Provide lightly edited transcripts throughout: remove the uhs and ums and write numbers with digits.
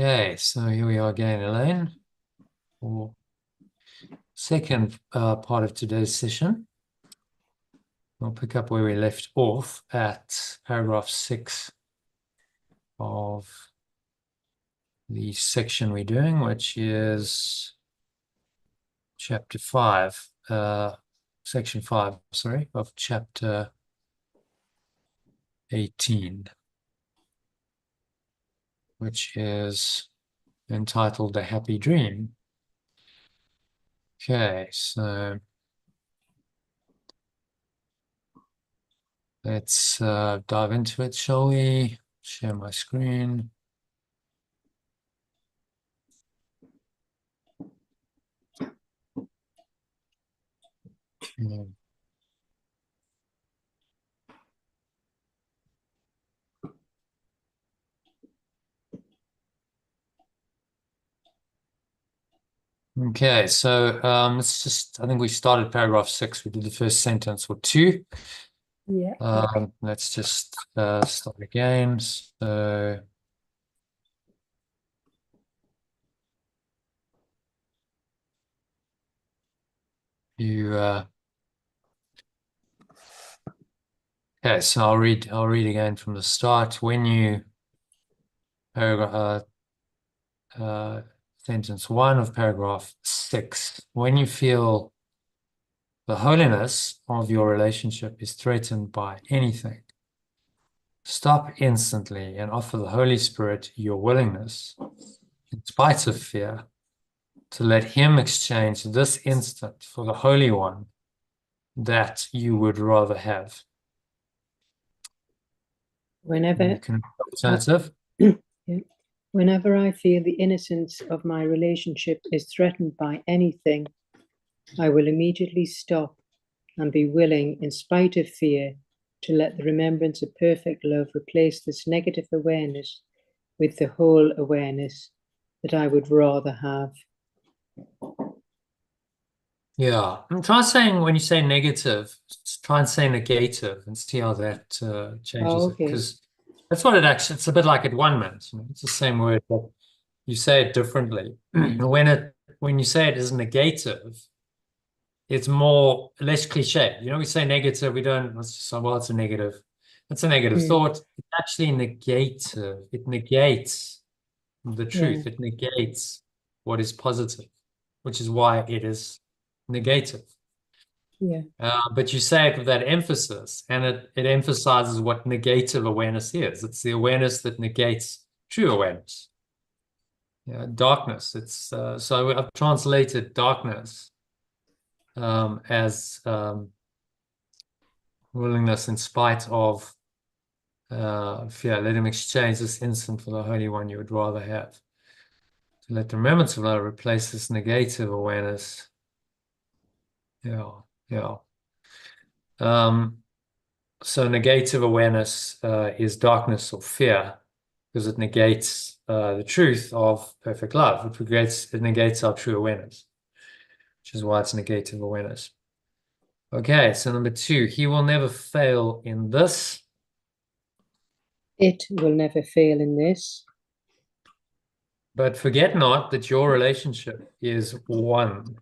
Okay, so here we are again, Elaine, for second part of today's session. We'll pick up where we left off at paragraph 6 of the section we're doing, which is chapter 5, section 5, sorry, of chapter 18, which is entitled A Happy Dream. Okay, so let's dive into it, shall we? Share my screen. Okay, so let's just, I think we started paragraph 6. We did the first sentence or two. Yeah. Let's just start again. So you okay, so I'll read again from the start. When you paragraph sentence 1 of paragraph 6, when you feel the holiness of your relationship is threatened by anything, stop instantly and offer the Holy Spirit your willingness, in spite of fear, to let him exchange this instant for the Holy One that you would rather have. Whenever You can alternative. Whenever I feel the innocence of my relationship is threatened by anything, I will immediately stop and be willing, in spite of fear, to let the remembrance of perfect love replace this negative awareness with the whole awareness that I would rather have. Yeah, I'm trying saying when you say negative, try and say negative and see how that changes it. Because that's what it actually, it's a bit like at 1 minute. You know, it's the same word, but you say it differently. When you say it as negative, it's less cliche. You know, we say negative, we don't, let's just say, well, it's a negative. It's a negative thought. It's actually negative. It negates the truth. It negates what is positive, which is why it is negative. Yeah. But you say it with that emphasis, and it emphasizes what negative awareness is. It's the awareness that negates true awareness. Yeah, darkness. It's so I've translated darkness as willingness in spite of fear. Let him exchange this instant for the Holy One you would rather have. To let the remembrance of love replace this negative awareness. Yeah, yeah. So negative awareness is darkness or fear, because it negates the truth of perfect love. It negates our true awareness, which is why it's negative awareness. Okay, so number 2, he will never fail in this. It will never fail in this. But forget not that your relationship is one.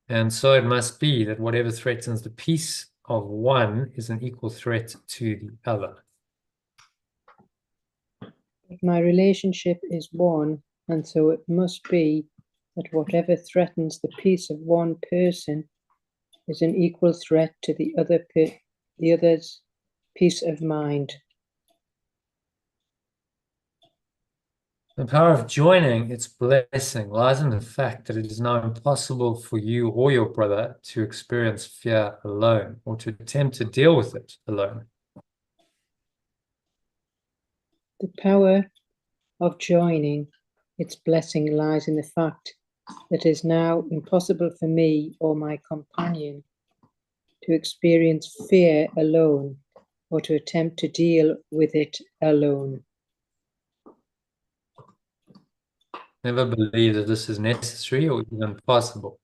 And so it must be that whatever threatens the peace of one is an equal threat to the other. My relationship is one, and so it must be that whatever threatens the peace of one person is an equal threat to the other's peace of mind. The power of joining its blessing lies in the fact that it is now impossible for you or your brother to experience fear alone or to attempt to deal with it alone. The power of joining its blessing lies in the fact that it is now impossible for me or my companion to experience fear alone or to attempt to deal with it alone. Never believe that this is necessary or even possible.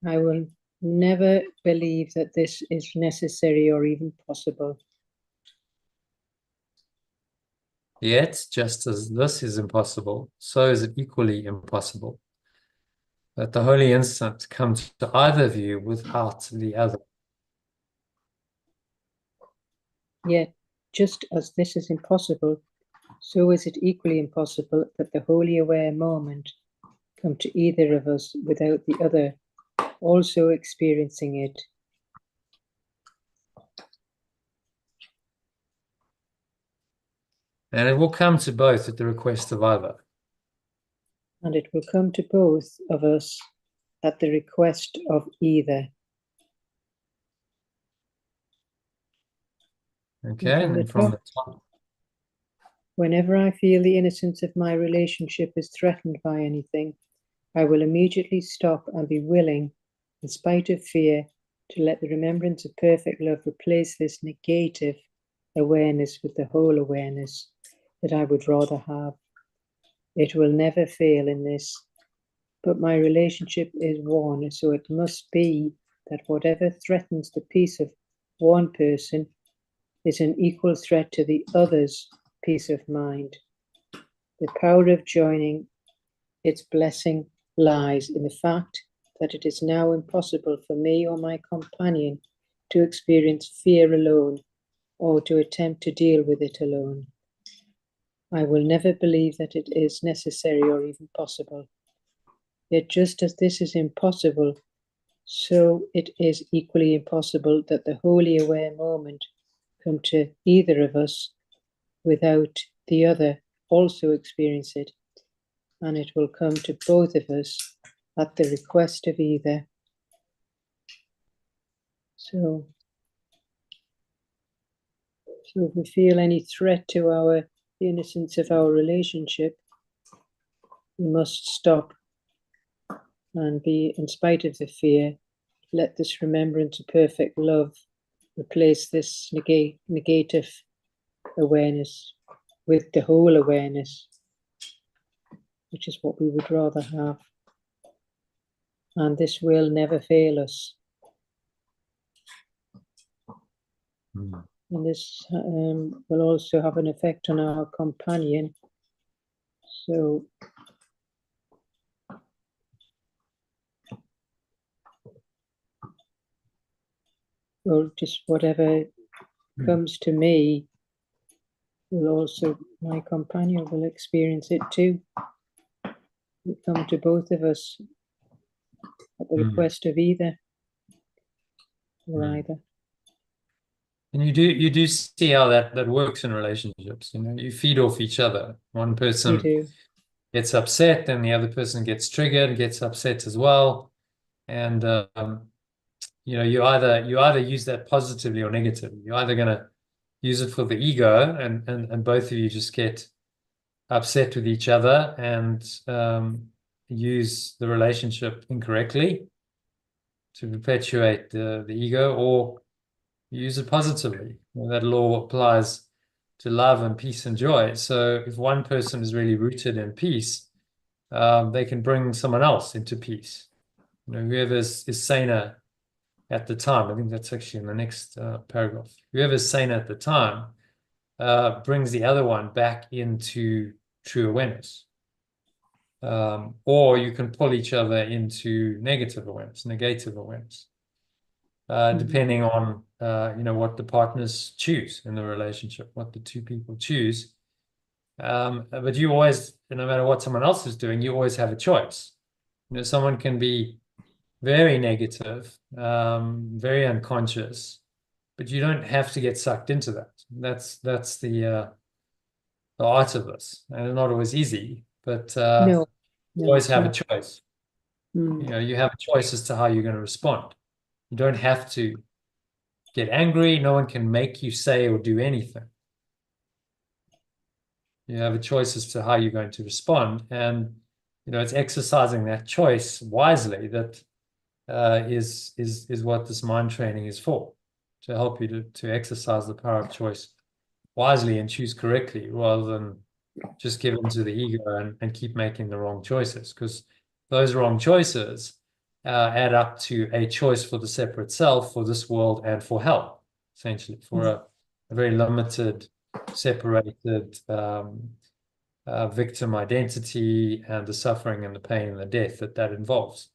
I will never believe that this is necessary or even possible. Yet, just as this is impossible, so is it equally impossible that the holy instant come to either of you without the other. Yet, just as this is impossible, so is it equally impossible that the wholly aware moment come to either of us without the other also experiencing it. And it will come to both at the request of either. And it will come to both of us at the request of either. Okay, and from the top. Whenever I feel the innocence of my relationship is threatened by anything, I will immediately stop and be willing, in spite of fear, to let the remembrance of perfect love replace this negative awareness with the whole awareness that I would rather have. It will never fail in this, but my relationship is one, so it must be that whatever threatens the peace of one person is an equal threat to the other's peace of mind. The power of joining its blessing lies in the fact that it is now impossible for me or my companion to experience fear alone or to attempt to deal with it alone. I will never believe that it is necessary or even possible. Yet just as this is impossible, so it is equally impossible that the wholly aware moment come to either of us without the other also experience it, and it will come to both of us at the request of either. So if we feel any threat to the innocence of our relationship, we must stop and be, in spite of the fear, let this remembrance of perfect love replace this negative awareness with the whole awareness, which is what we would rather have. And this will never fail us. Mm. And this will also have an effect on our companion. So well, just whatever comes to me will also, my companion will experience it too. It will come to both of us at the request of either or either. And you do see how that works in relationships. You know, you feed off each other. One person gets upset, and the other person gets triggered, gets upset as well. And you know, you either use that positively or negatively. You're either going to use it for the ego, and both of you just get upset with each other and use the relationship incorrectly to perpetuate the ego, or use it positively. Well, that law applies to love and peace and joy. So if one person is really rooted in peace, they can bring someone else into peace. You know, whoever is saner at the time, I think that's actually in the next paragraph. Whoever is sane at the time brings the other one back into true awareness. Or you can pull each other into negative awareness, depending on you know, what the partners choose in the relationship, what the two people choose. But you always, no matter what someone else is doing, you always have a choice. You know, someone can be very negative, very unconscious, but you don't have to get sucked into that. That's the art of this, and it's not always easy, but you always have a choice. You know, you have a choice as to how you're going to respond. You don't have to get angry. No one can make you say or do anything. You have a choice as to how you're going to respond, and you know, it's exercising that choice wisely that is what this mind training is for, to help you to exercise the power of choice wisely and choose correctly, rather than just give into the ego and keep making the wrong choices, because those wrong choices add up to a choice for the separate self, for this world, and for hell, essentially, for a very limited, separated victim identity and the suffering and the pain and the death that involves.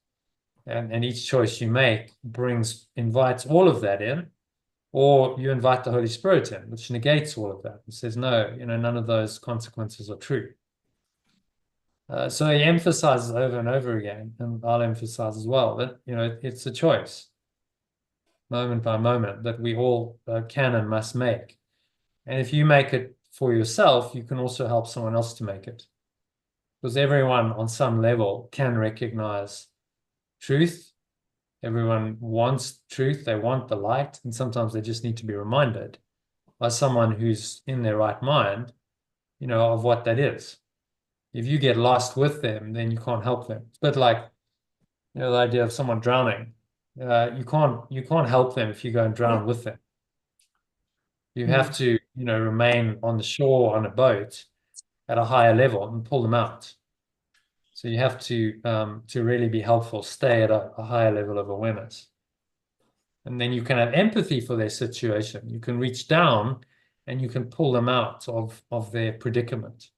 And each choice you make invites all of that in, or you invite the Holy Spirit in, which negates all of that and says, no, none of those consequences are true. So he emphasizes over and over again, and I'll emphasize as well, that, it's a choice, moment by moment, that we all can and must make. And if you make it for yourself, you can also help someone else to make it. Because everyone on some level can recognize truth. Everyone wants truth. They want the light. And sometimes they just need to be reminded by someone who's in their right mind, of what that is. If you get lost with them, then you can't help them. It's a bit like, the idea of someone drowning. You can't help them if you go and drown with them. You have to, remain on the shore on a boat at a higher level and pull them out. So you have to really be helpful, stay at a higher level of awareness. And then you can have empathy for their situation. You can reach down and you can pull them out of their predicament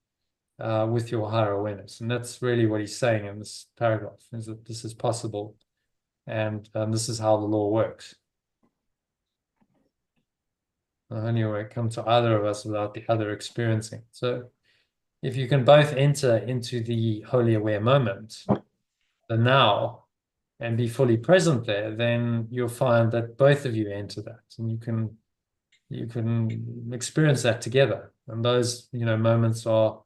with your higher awareness. And that's really what he's saying in this paragraph, is that this is possible. And this is how the law works. The only way it comes to either of us without the other experiencing. So if you can both enter into the wholly aware moment, the now, and be fully present there, then you'll find that both of you enter that, and you can experience that together. And those moments are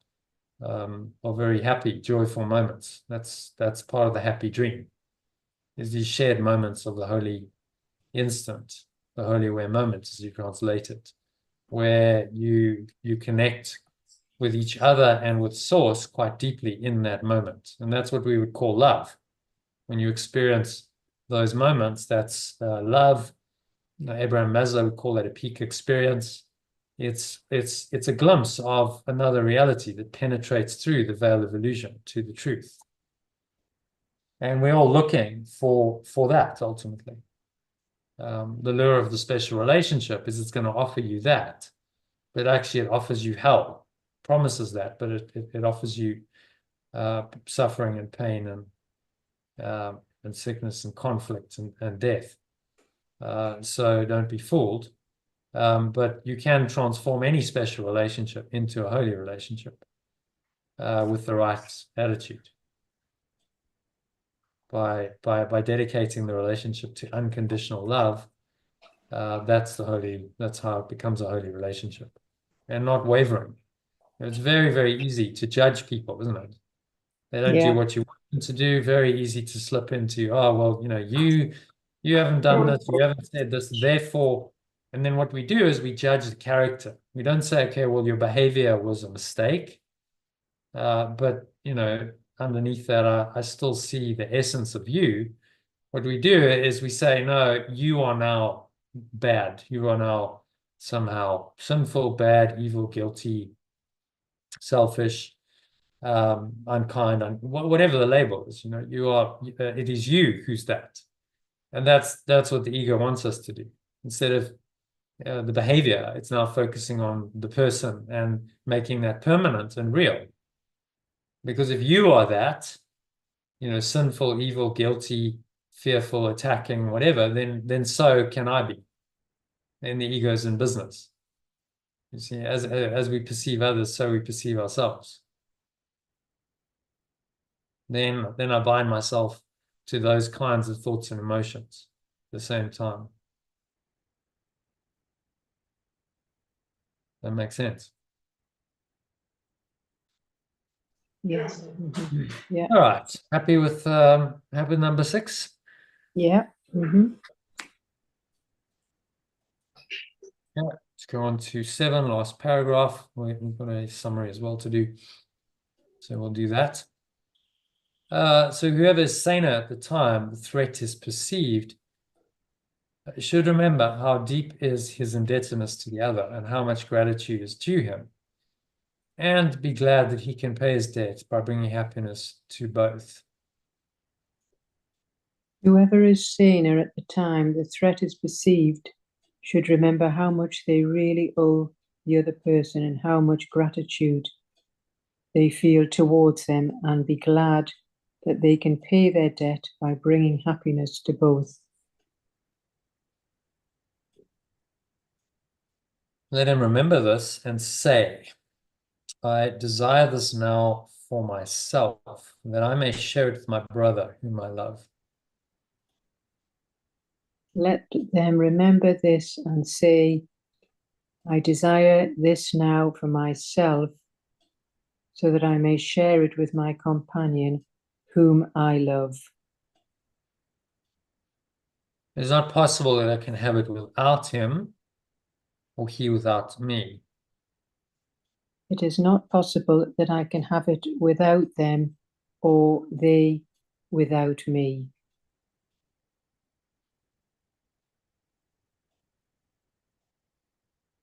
very happy, joyful moments. That's part of the happy dream, is these shared moments of the holy instant, the holy aware moment, as you translate it, where you connect with each other and with source quite deeply in that moment. And that's what we would call love. When you experience those moments, that's love. Abraham Maslow would call that a peak experience. It's a glimpse of another reality that penetrates through the veil of illusion to the truth. And we're all looking for that ultimately. The lure of the special relationship is it's going to offer you that, but actually it offers you hell. Promises that, but it offers you suffering and pain and sickness and conflict and death. So don't be fooled. But you can transform any special relationship into a holy relationship with the right attitude. By dedicating the relationship to unconditional love, that's how it becomes a holy relationship, and not wavering. It's very, very easy to judge people, isn't it? They don't do what you want them to do. Very easy to slip into, oh, well, you haven't done this, you haven't said this, therefore. And then what we do is we judge the character. We don't say, okay, well, your behavior was a mistake. But, underneath that, I still see the essence of you. What we do is we say, no, you are now bad. You are now somehow sinful, bad, evil, guilty, selfish, unkind, whatever the label is. You are. It is you who's that, and that's what the ego wants us to do. Instead of the behavior, it's now focusing on the person and making that permanent and real. Because if you are that, sinful, evil, guilty, fearful, attacking, whatever, then so can I be. Then the ego is in business. You see, as we perceive others, so we perceive ourselves. Then I bind myself to those kinds of thoughts and emotions at the same time. That makes sense. Yes. Mm-hmm. Yeah. All right. Happy with number 6? Yeah. Mm-hmm. Yeah. Let's go on to 7, last paragraph. We've got a summary as well to do, so we'll do that. So whoever is saner at the time the threat is perceived should remember how deep is his indebtedness to the other and how much gratitude is due him, and be glad that he can pay his debt by bringing happiness to both. Whoever is saner at the time the threat is perceived should remember how much they really owe the other person and how much gratitude they feel towards them, and be glad that they can pay their debt by bringing happiness to both. Let him remember this and say, I desire this now for myself, that I may share it with my brother, whom I love. Let them remember this and say, I desire this now for myself, so that I may share it with my companion, whom I love. It is not possible that I can have it without him, or he without me. It is not possible that I can have it without them, or they without me.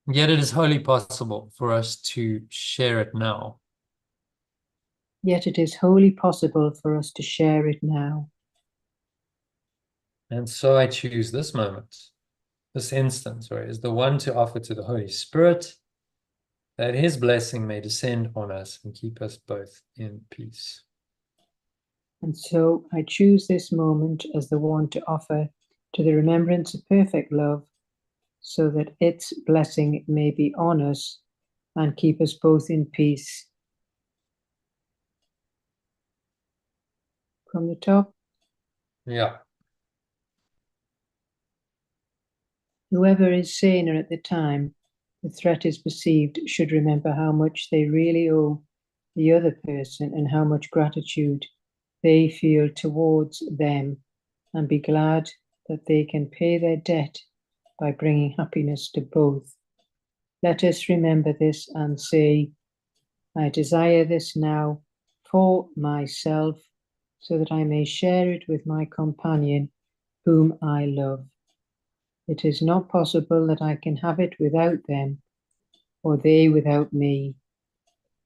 Yet it is wholly possible for us to share it now. Yet it is wholly possible for us to share it now. And so I choose this moment, this instant, as the one to offer to the Holy Spirit, that his blessing may descend on us and keep us both in peace. And so I choose this moment as the one to offer to the remembrance of perfect love, so that its blessing may be on us and keep us both in peace. From the top? Yeah. Whoever is saner at the time the threat is perceived should remember how much they really owe the other person and how much gratitude they feel towards them, and be glad that they can pay their debt by bringing happiness to both. Let us remember this and say, I desire this now for myself, so that I may share it with my companion, whom I love. It is not possible that I can have it without them, or they without me.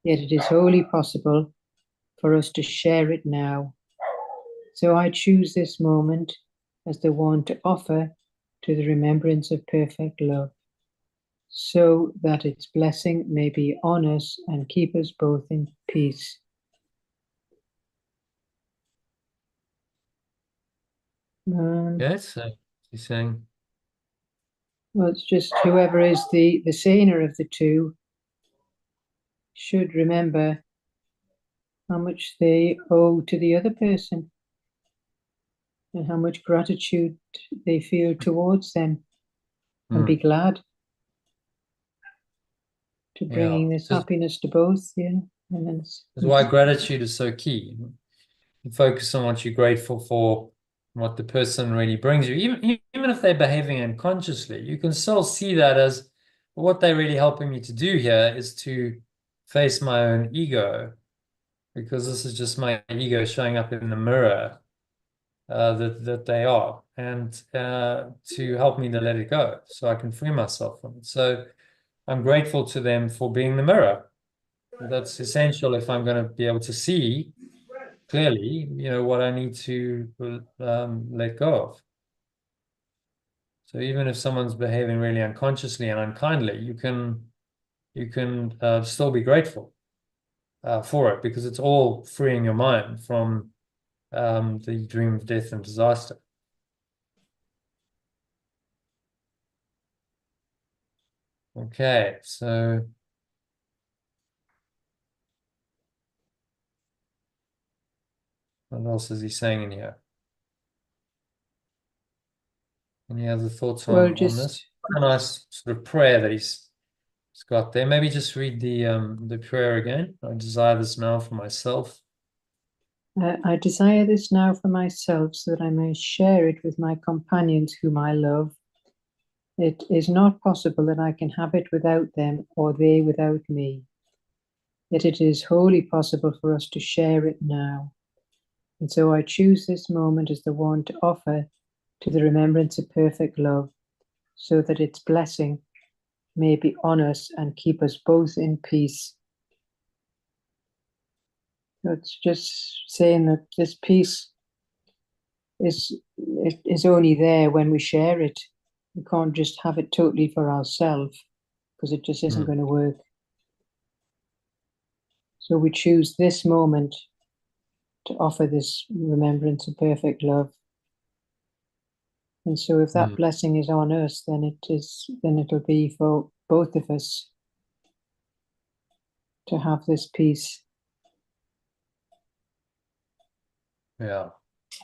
Yet it is wholly possible for us to share it now. So I choose this moment as the one to offer to the remembrance of perfect love, so that its blessing may be on us and keep us both in peace. Yes, he's saying. Well, it's just whoever is the saner of the two should remember how much they owe to the other person and how much gratitude they feel towards them, and be glad to bringing this happiness to both. And then that's why gratitude is so key. You focus on what you're grateful for, what the person really brings you. Even if they're behaving unconsciously, you can still see that as what they're really helping me to do here is to face my own ego, because this is just my ego showing up in the mirror that they are, and to help me to let it go so I can free myself from it. So I'm grateful to them for being the mirror. That's essential if I'm going to be able to see clearly, what I need to let go of. So even if someone's behaving really unconsciously and unkindly, you can still be grateful for it, because it's all freeing your mind from the dream of death and disaster. Okay, so what else is he saying in here? Any other thoughts on this? A nice sort of prayer that he's got there. Maybe just read the prayer again. I desire this now for myself. I desire this now for myself, so that I may share it with my companions whom I love. It is not possible that I can have it without them, or they without me. Yet it is wholly possible for us to share it now. And so I choose this moment as the one to offer to the remembrance of perfect love, so that its blessing may be on us and keep us both in peace. So it's just saying that this peace is only there when we share it. We can't just have it totally for ourselves, because it just isn't going to work. So we choose this moment to offer this remembrance of perfect love. And so if that blessing is on us, then it'll be for both of us to have this peace. Yeah.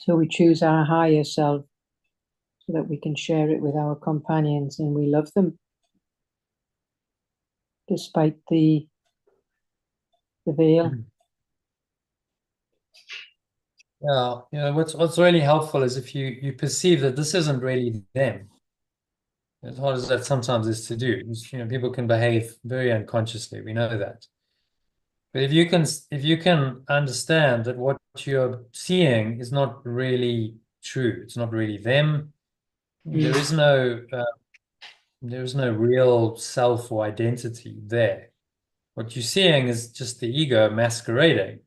So we choose our higher self so that we can share it with our companions, and we love them despite the veil. Yeah, you know, what's really helpful is if you perceive that this isn't really them. As hard as that sometimes is to do, you know, people can behave very unconsciously. We know that. But if you can understand that what you're seeing is not really true, it's not really them. There is no real self or identity there. What you're seeing is just the ego masquerading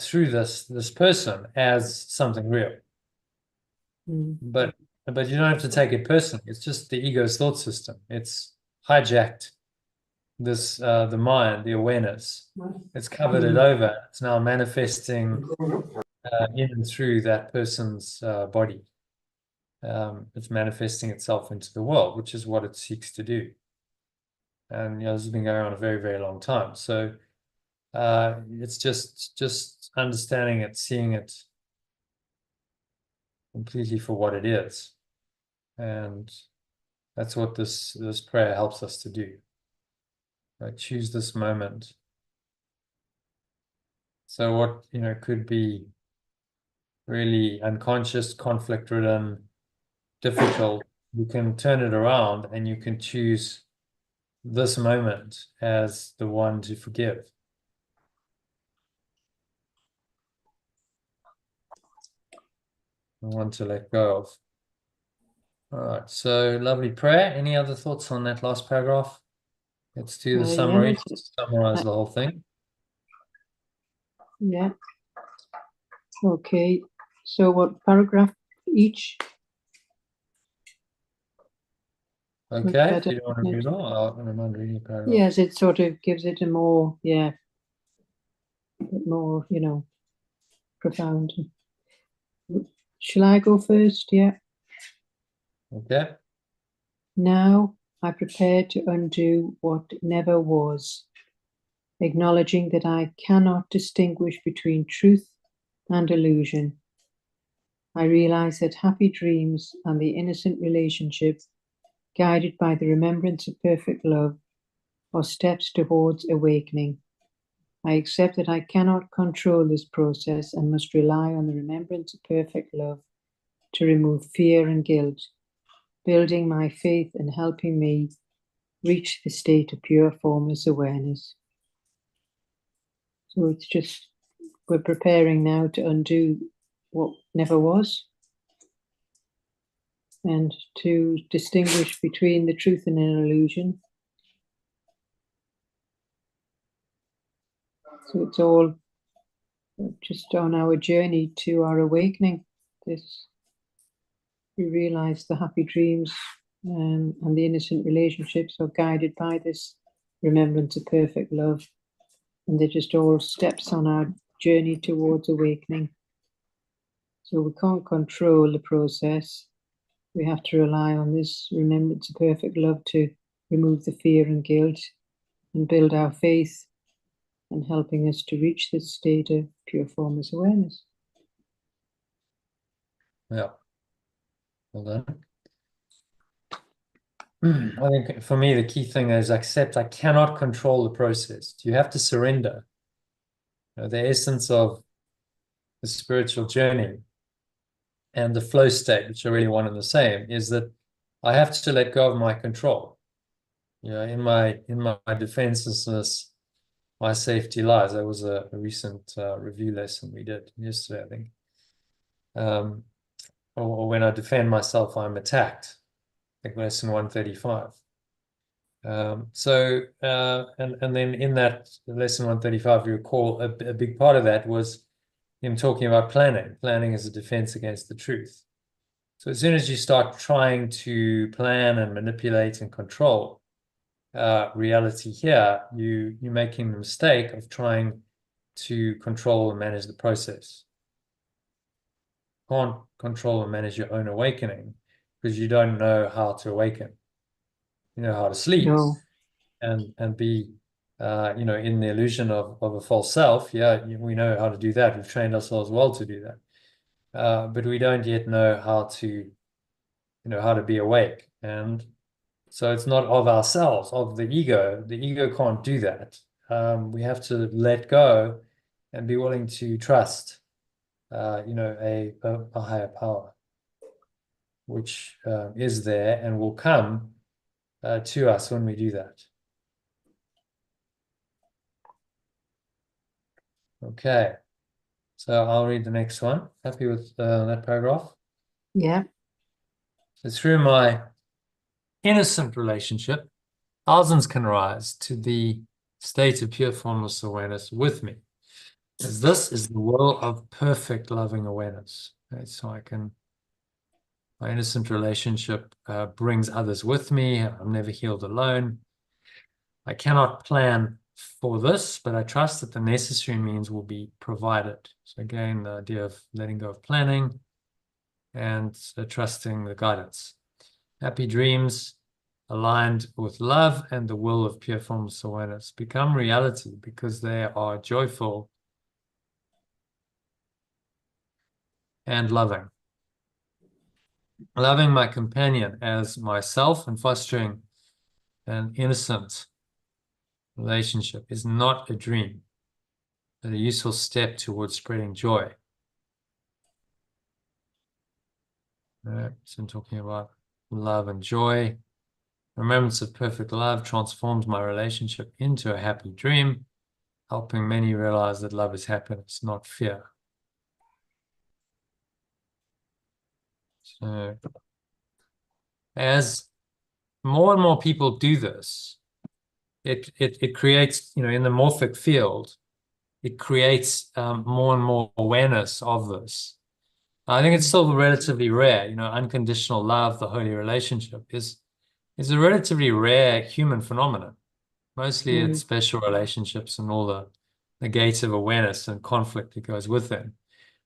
through this person as something real. But you don't have to take it personally. It's just the ego's thought system. It's hijacked this the mind, the awareness. It's covered it over. It's now manifesting in and through that person's body. It's manifesting itself into the world, which is what it seeks to do. And you know, this has been going on a very, very long time. So it's just understanding it, seeing it completely for what it is. And that's what this prayer helps us to do. Right? Choose this moment. So what, you know, could be really unconscious, conflict-ridden, difficult, you can turn it around and you can choose this moment as the one to forgive. The one to let go of. All right, so lovely prayer. Any other thoughts on that last paragraph? Let's do the summary, to summarize the whole thing. Yeah. Okay. So what paragraph each? Okay, if you don't want to read it all, I don't mind reading the paragraph. Yes, it sort of gives it a more, a bit more, you know, profound. Shall I go first? Yeah. Okay. Now I prepare to undo what never was, acknowledging that I cannot distinguish between truth and illusion. I realize that happy dreams and the innocent relationship, guided by the remembrance of perfect love, are steps towards awakening. I accept that I cannot control this process and must rely on the remembrance of perfect love to remove fear and guilt, building my faith and helping me reach the state of pure formless awareness. So it's just, we're preparing now to undo what never was and to distinguish between the truth and an illusion. So it's all just on our journey to our awakening. This, we realize the happy dreams and the innocent relationships are guided by this remembrance of perfect love. And they're just all steps on our journey towards awakening. So we can't control the process. We have to rely on this remembrance of perfect love to remove the fear and guilt and build our faith and helping us to reach this state of pure formless awareness. Yeah. Well done. I think for me, the key thing is accept I cannot control the process. You have to surrender. You know, the essence of the spiritual journey and the flow state, which are really one and the same, is that I have to let go of my control. You know, in my defenselessness, my safety lies. That was a recent review lesson we did yesterday, I think. Or when I defend myself, I'm attacked. I think lesson 135. And then in that lesson 135, you recall a big part of that was, him talking about planning. Planning is a defense against the truth. So as soon as you start trying to plan and manipulate and control reality here, you're making the mistake of trying to control and manage the process. Can't control and manage your own awakening because you don't know how to awaken. You know how to sleep and be in the illusion of a false self. Yeah, we know how to do that. We've trained ourselves well to do that. But we don't yet know how to be awake. And so it's not of ourselves, of the ego. The ego can't do that. We have to let go and be willing to trust, a higher power, which is there and will come to us when we do that. Okay, so I'll read the next one. Happy with that paragraph? Yeah. So through my innocent relationship, thousands can rise to the state of pure formless awareness with me, as this is the will of perfect loving awareness. Okay, so my innocent relationship brings others with me. I'm never healed alone. I cannot plan for this, but I trust that the necessary means will be provided. So again, the idea of letting go of planning and trusting the guidance. Happy dreams aligned with love and the will of pure formless awareness become reality because they are joyful and loving. Loving my companion as myself and fostering an innocent relationship is not a dream, but a useful step towards spreading joy. So I'm talking about love and joy. Remembrance of perfect love transforms my relationship into a happy dream, helping many realize that love is happiness, not fear. So as more and more people do this, it creates, in the morphic field, it creates more and more awareness of this. I think it's still relatively rare. Unconditional love, the holy relationship, is a relatively rare human phenomenon. Mostly it's special relationships and all the gates of awareness and conflict that goes with them.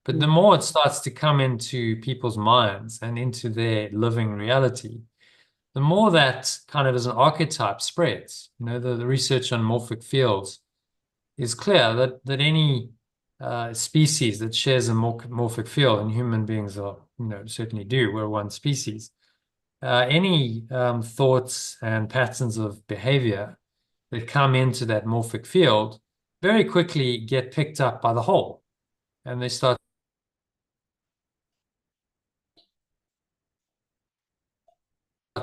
But the more it starts to come into people's minds and into their living reality, the more that kind of as an archetype spreads. The research on morphic fields is clear that any species that shares a morphic field, and human beings are, certainly do, we're one species, any thoughts and patterns of behavior that come into that morphic field very quickly get picked up by the whole, and they start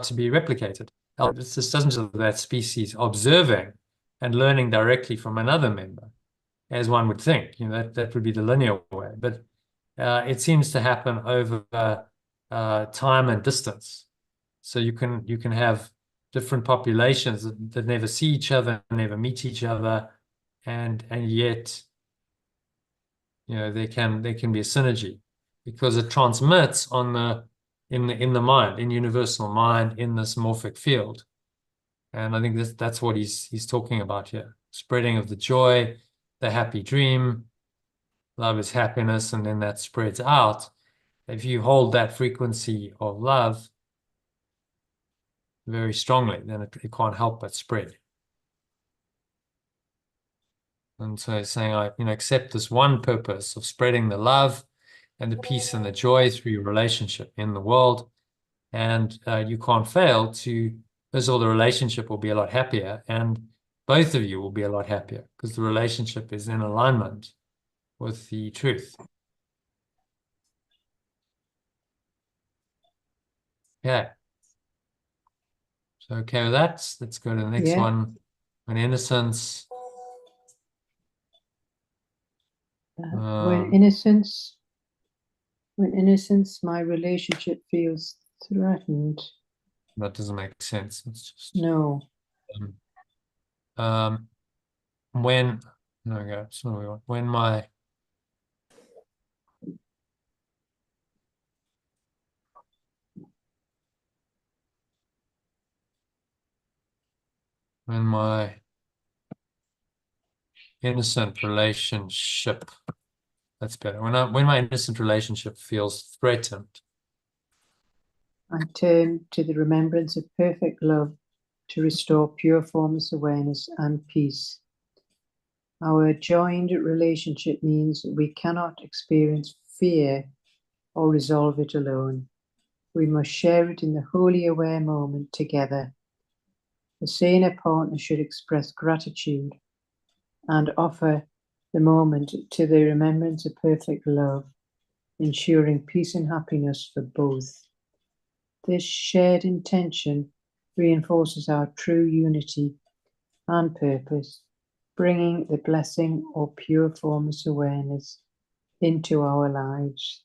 to be replicated. This doesn't just that species observing and learning directly from another member, as one would think. That would be the linear way, but it seems to happen over time and distance. So you can have different populations that never see each other, never meet each other, and yet there can be a synergy because it transmits in the mind, in universal mind, in this morphic field. And I think that's what he's talking about here. Spreading of the joy, the happy dream, love is happiness, and then that spreads out. If you hold that frequency of love very strongly, then it can't help but spread. And so he's saying, accept this one purpose of spreading the love and the peace and the joy through your relationship in the world. And you can't fail to, first of all, the relationship will be a lot happier, and both of you will be a lot happier because the relationship is in alignment with the truth. Okay. So okay with that, let's go to the next one. When innocence. When innocence, my relationship feels threatened. That doesn't make sense. It's just no. When there we go. So when my when my innocent relationship, that's better. When my innocent relationship feels threatened, I turn to the remembrance of perfect love to restore pure formless awareness and peace. Our joined relationship means we cannot experience fear or resolve it alone. We must share it in the wholly aware moment together. The saner partner should express gratitude and offer the moment to the remembrance of perfect love, ensuring peace and happiness for both. This shared intention reinforces our true unity and purpose, bringing the blessing or pure formless awareness into our lives.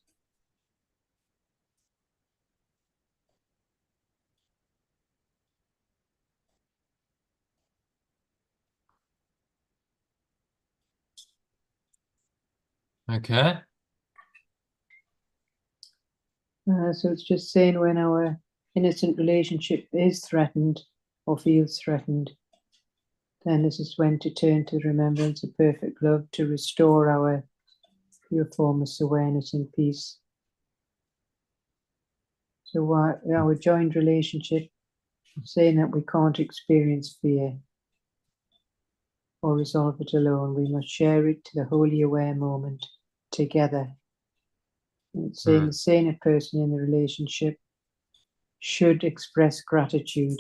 okay? So it's just saying when our innocent relationship is threatened or feels threatened, then this is when to turn to the remembrance of perfect love to restore our pure formless awareness and peace. So our joined relationship, saying that we can't experience fear or resolve it alone, we must share it to the wholly aware moment together. And it's saying the saner person in the relationship should express gratitude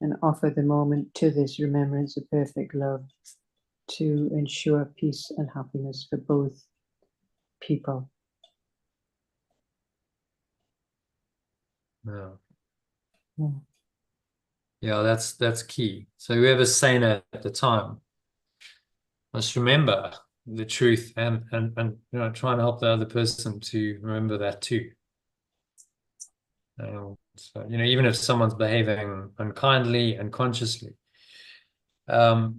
and offer the moment to this remembrance of perfect love to ensure peace and happiness for both people. Yeah. Yeah, that's key. So whoever's saying it at the time must remember the truth and try and help the other person to remember that too. So, even if someone's behaving unkindly, unconsciously,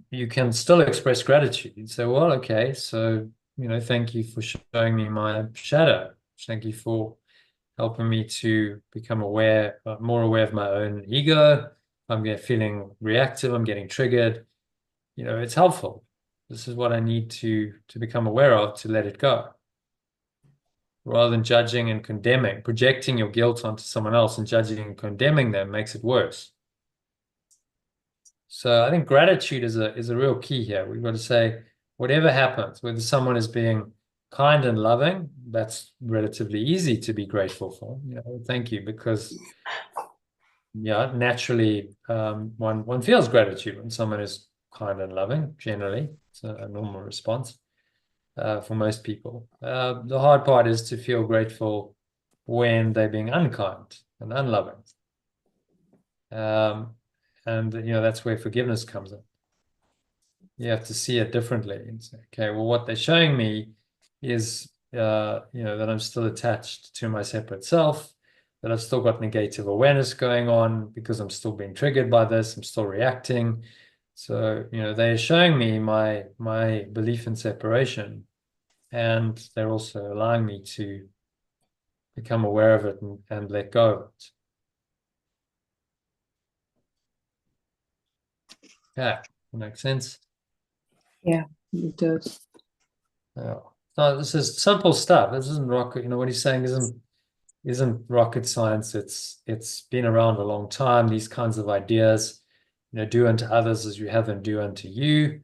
you can still express gratitude. You say, well, okay, so, thank you for showing me my shadow. Thank you for helping me to become more aware of my own ego. I'm feeling reactive. I'm getting triggered. It's helpful. This is what I need to become aware of, to let it go. Rather than judging and condemning, projecting your guilt onto someone else and judging and condemning them makes it worse. So I think gratitude is a real key here. We've got to say, whatever happens, whether someone is being kind and loving, that's relatively easy to be grateful for. Thank you, because naturally, one feels gratitude when someone is kind and loving. Generally, it's a normal response for most people. The hard part is to feel grateful when they're being unkind and unloving. And that's where forgiveness comes in. You have to see it differently and say, okay, well, what they're showing me is that I'm still attached to my separate self, that I've still got negative awareness going on because I'm still being triggered by this, I'm still reacting. So they're showing me my belief in separation, and they're also allowing me to become aware of it and let go of it. Yeah, makes sense. Yeah, it does. Yeah. No, this is simple stuff. This isn't rocket. What he's saying isn't rocket science. It's been around a long time. These kinds of ideas, do unto others as you have them do unto you.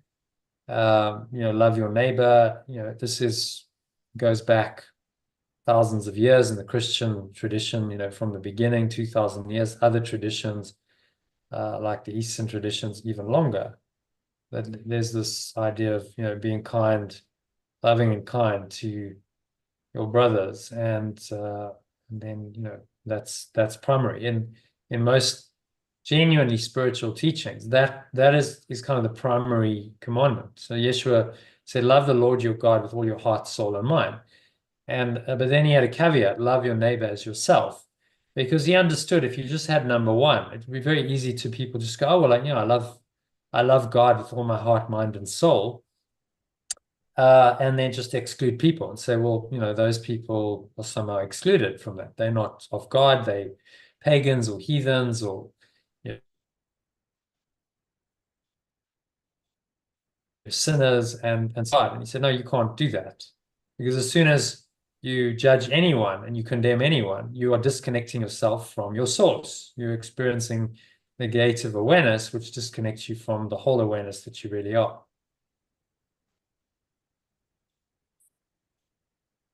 Love your neighbor. This goes back thousands of years in the Christian tradition. From the beginning, 2,000 years. Other traditions, like the Eastern traditions, even longer. That there's this idea of being kind, loving and kind to your brothers, and then that's primary in most genuinely spiritual teachings. That is kind of the primary commandment. So Yeshua said, "Love the Lord your God with all your heart, soul, and mind." And but then he had a caveat: love your neighbor as yourself, because he understood if you just had number one, it'd be very easy to people just go, "Oh well, I love God with all my heart, mind, and soul." And then just exclude people and say, well, those people are somehow excluded from that. They're not of God, they pagans or heathens or sinners and so on. And he said, no, you can't do that. Because as soon as you judge anyone and you condemn anyone, you are disconnecting yourself from your source. You're experiencing negative awareness, which disconnects you from the whole awareness that you really are.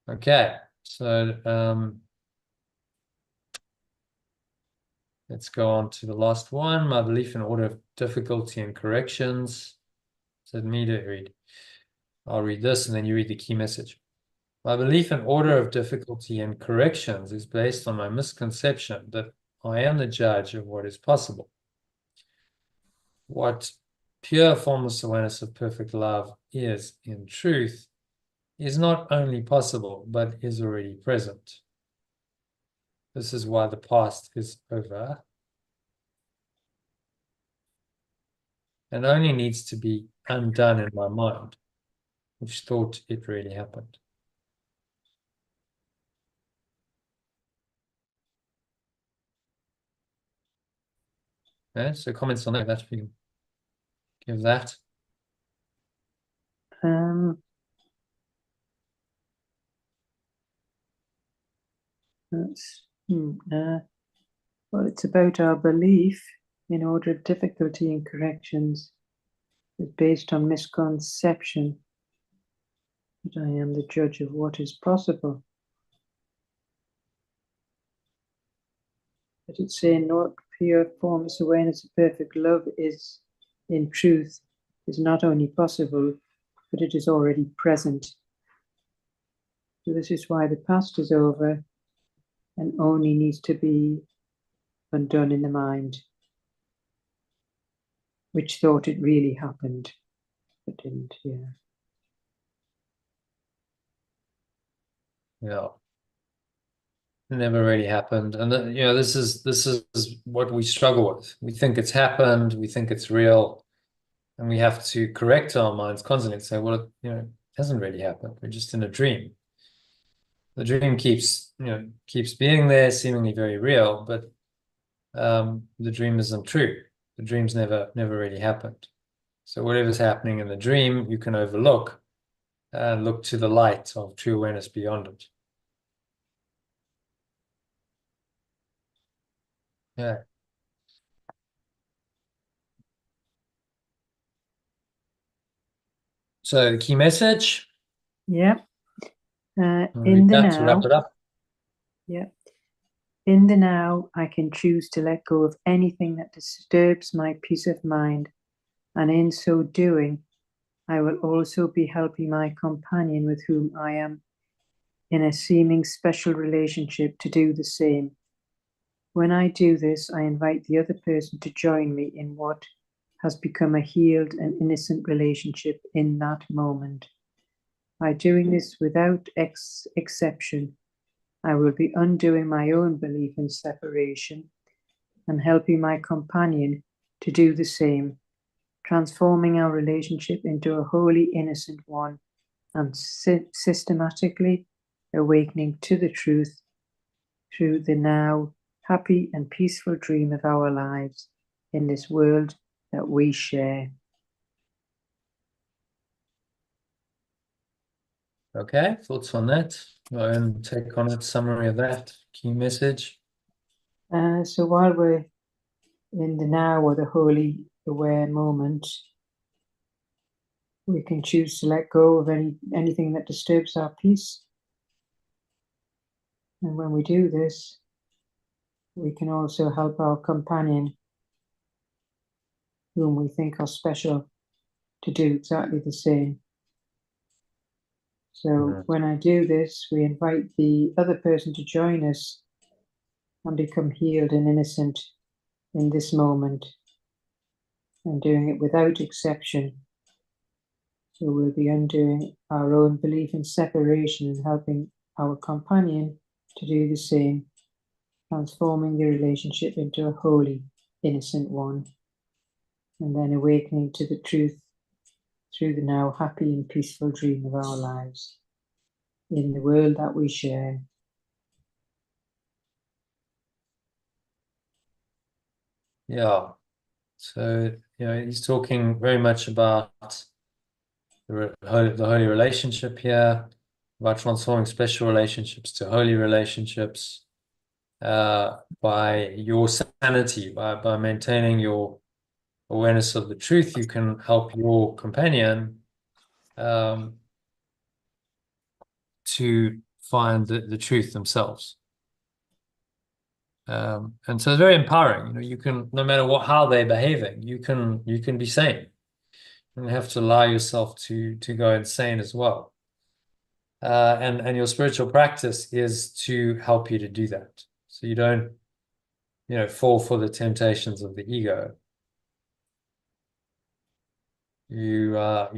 Okay, so let's go on to the last one. My belief in order of difficulty and corrections. Is it me to read? I'll read this and then you read the key message. My belief in order of difficulty and corrections is based on my misconception that I am the judge of what is possible. What pure formless awareness of perfect love is, in truth, is not only possible, but is already present. This is why the past is over and only needs to be undone in my mind, which thought it really happened. Okay, so comments on that, if you give that. Well, it's about our belief in order of difficulty and corrections is based on misconception that I am the judge of what is possible. But it's saying not pure formless awareness of perfect love is, in truth, is not only possible, but it is already present. So this is why the past is over and only needs to be undone in the mind, which thought it really happened, but didn't. Yeah. It never really happened. And this is what we struggle with. We think it's happened, we think it's real, and we have to correct our minds constantly and say, well, it hasn't really happened. We're just in a dream. The dream keeps being there, seemingly very real, but the dream isn't true. The dream's never really happened. So whatever's happening in the dream, you can overlook and look to the light of true awareness beyond it. Yeah. So the key message. Yeah. In the now. Wrap it up. Yeah. In the now, I can choose to let go of anything that disturbs my peace of mind, and in so doing, I will also be helping my companion with whom I am in a seeming special relationship to do the same. When I do this, I invite the other person to join me in what has become a healed and innocent relationship in that moment. By doing this without exception, I will be undoing my own belief in separation and helping my companion to do the same, transforming our relationship into a wholly innocent one and systematically awakening to the truth through the now happy and peaceful dream of our lives in this world that we share. Okay, thoughts on that? And take on it, summary of that, key message. So while we're in the now or the wholly aware moment, we can choose to let go of anything that disturbs our peace. And when we do this, we can also help our companion, whom we think are special, to do exactly the same. So when I do this, we invite the other person to join us and become healed and innocent in this moment, and doing it without exception. So we'll be undoing our own belief in separation and helping our companion to do the same, transforming the relationship into a holy, innocent one, and then awakening to the truth through the now happy and peaceful dream of our lives in the world that we share. Yeah. So, he's talking very much about the holy relationship here, about transforming special relationships to holy relationships, by your sanity, by maintaining your awareness of the truth, you can help your companion to find the truth themselves. And so it's very empowering. You know, you can, no matter how they're behaving, you can be sane. You don't have to allow yourself to go insane as well. And your spiritual practice is to help you to do that, so you don't, fall for the temptations of the ego. You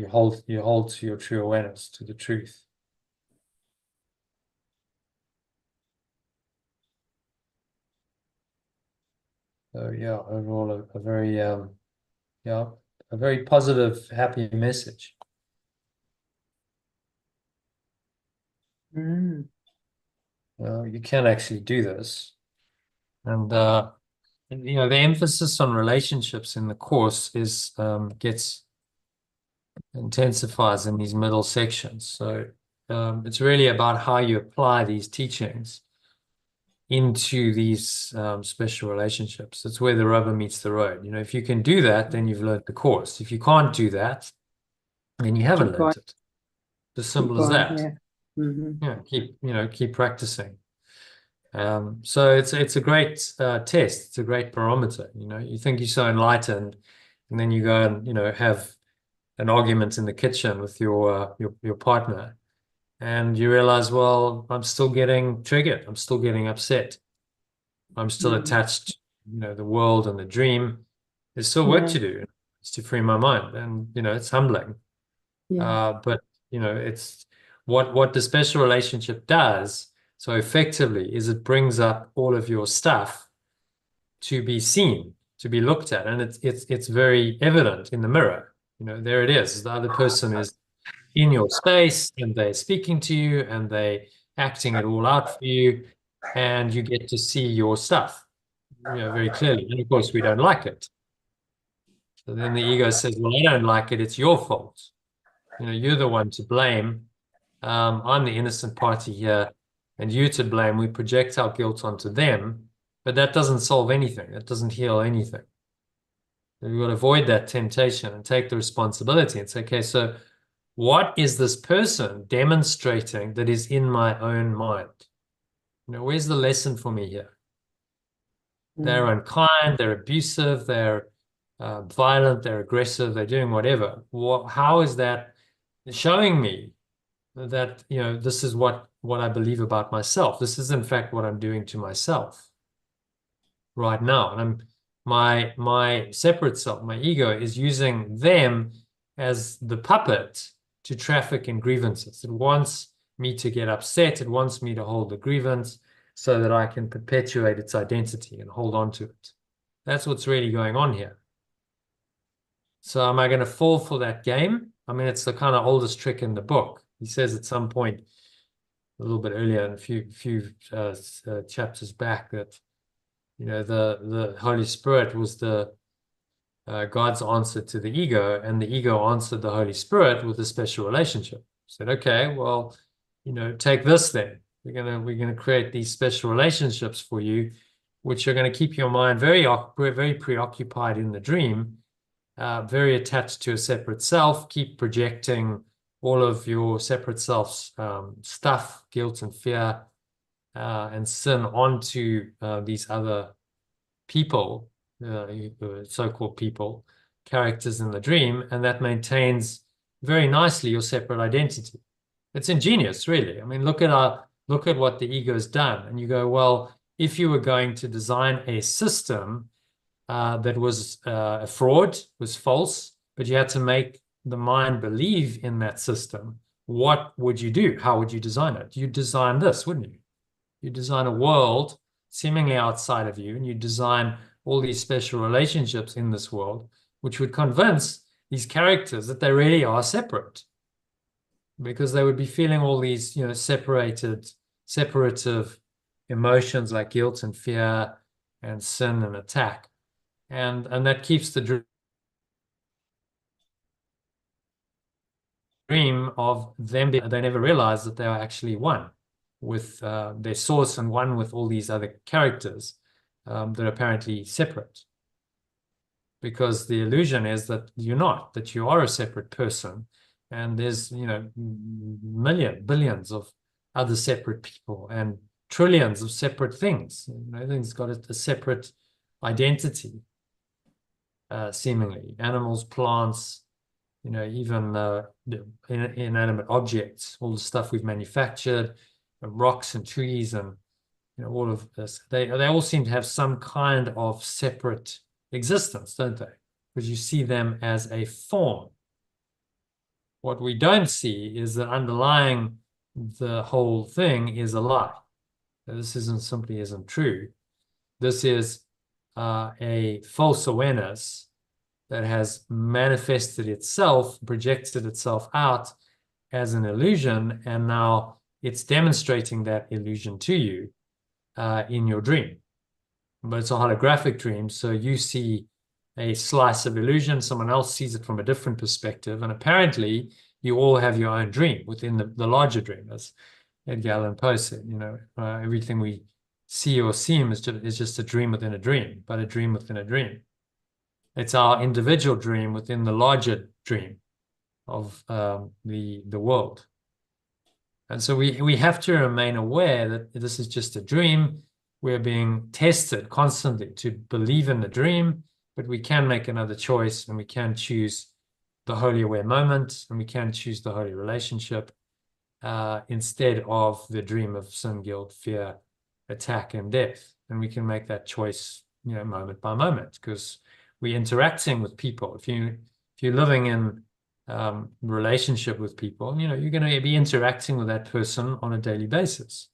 hold to your true awareness, to the truth. So yeah, overall a very a very positive, happy message. Well, you can actually do this, and the emphasis on relationships in the course is intensifies in these middle sections. So it's really about how you apply these teachings into these special relationships. It's where the rubber meets the road. If you can do that, then you've learned the course. If you can't do that, then you haven't learned it. As simple as that. Yeah, keep practicing. So it's a great test. It's a great barometer. You think you're so enlightened, and then you go and have an argument in the kitchen with your partner, and you realize, well, I'm still getting triggered. I'm still getting upset. I'm still attached to, the world and the dream. There's still work to do. It's to free my mind, and it's humbling. But it's what the special relationship does so effectively is it brings up all of your stuff to be seen, to be looked at, and it's very evident in the mirror. There it is. The other person is in your space, and they're speaking to you, and they acting it all out for you, and you get to see your stuff, very clearly. And of course, we don't like it. So then the ego says, well, I don't like it. It's your fault. You're the one to blame. I'm the innocent party here, and you're to blame. We project our guilt onto them, but that doesn't solve anything. That doesn't heal anything. We've got to avoid that temptation and take the responsibility and say, okay, so what is this person demonstrating that is in my own mind? Where's the lesson for me here? They're unkind, they're abusive, they're violent, they're aggressive, they're doing whatever. How is that showing me that this is what I believe about myself? This is in fact what I'm doing to myself right now, and my separate self, my ego, is using them as the puppet to traffic in grievances. It wants me to get upset. It wants me to hold the grievance so that I can perpetuate its identity and hold on to it. That's what's really going on here. So am I going to fall for that game? I mean, it's the kind of oldest trick in the book. He says at some point, a little bit earlier, in a few chapters back, that the Holy Spirit was the God's answer to the ego, and the ego answered the Holy Spirit with a special relationship. Said, okay, well, take this then. We're gonna create these special relationships for you, which are going to keep your mind very preoccupied in the dream, very attached to a separate self, keep projecting all of your separate self's stuff, guilt and fear, and sin onto these other people, so-called people, characters in the dream, and that maintains very nicely your separate identity. It's ingenious, really. I mean, look at what the ego's done, and you go, well, if you were going to design a system that was a fraud, was false, but you had to make the mind believe in that system, what would you do? How would you design it? You'd design this, wouldn't you? You design a world seemingly outside of you, and you design all these special relationships in this world, which would convince these characters that they really are separate, because they would be feeling all these, separative emotions like guilt and fear and sin and attack, and that keeps the dream dream of them. They never realized that they are actually one with their source and one with all these other characters that are apparently separate. Because the illusion is that you're not, that you are a separate person. And there's, you know, billions of other separate people and trillions of separate things. You know, everything's got a separate identity, seemingly. Animals, plants, you know, even inanimate objects, all the stuff we've manufactured, rocks and trees, and you know, all of this. They all seem to have some kind of separate existence, don't they? Because you see them as a form. What we don't see is that underlying the whole thing is a lie. This simply isn't true. This is a false awareness that has manifested itself, projected itself out as an illusion, and now it's demonstrating that illusion to you in your dream. But it's a holographic dream, so you see a slice of illusion, someone else sees it from a different perspective, and apparently you all have your own dream within the larger dream, as Edgar Allan Poe said. You know, everything we see or seem is just a dream within a dream, but a dream within a dream. It's our individual dream within the larger dream of the world. And so we have to remain aware that this is just a dream. We're being tested constantly to believe in the dream, but we can make another choice, and we can choose the holy aware moment, and we can choose the holy relationship instead of the dream of sin, guilt, fear, attack, and death. And we can make that choice, you know, moment by moment, because we're interacting with people. If you're living in relationship with people, you know, you're going to be interacting with that person on a daily basis,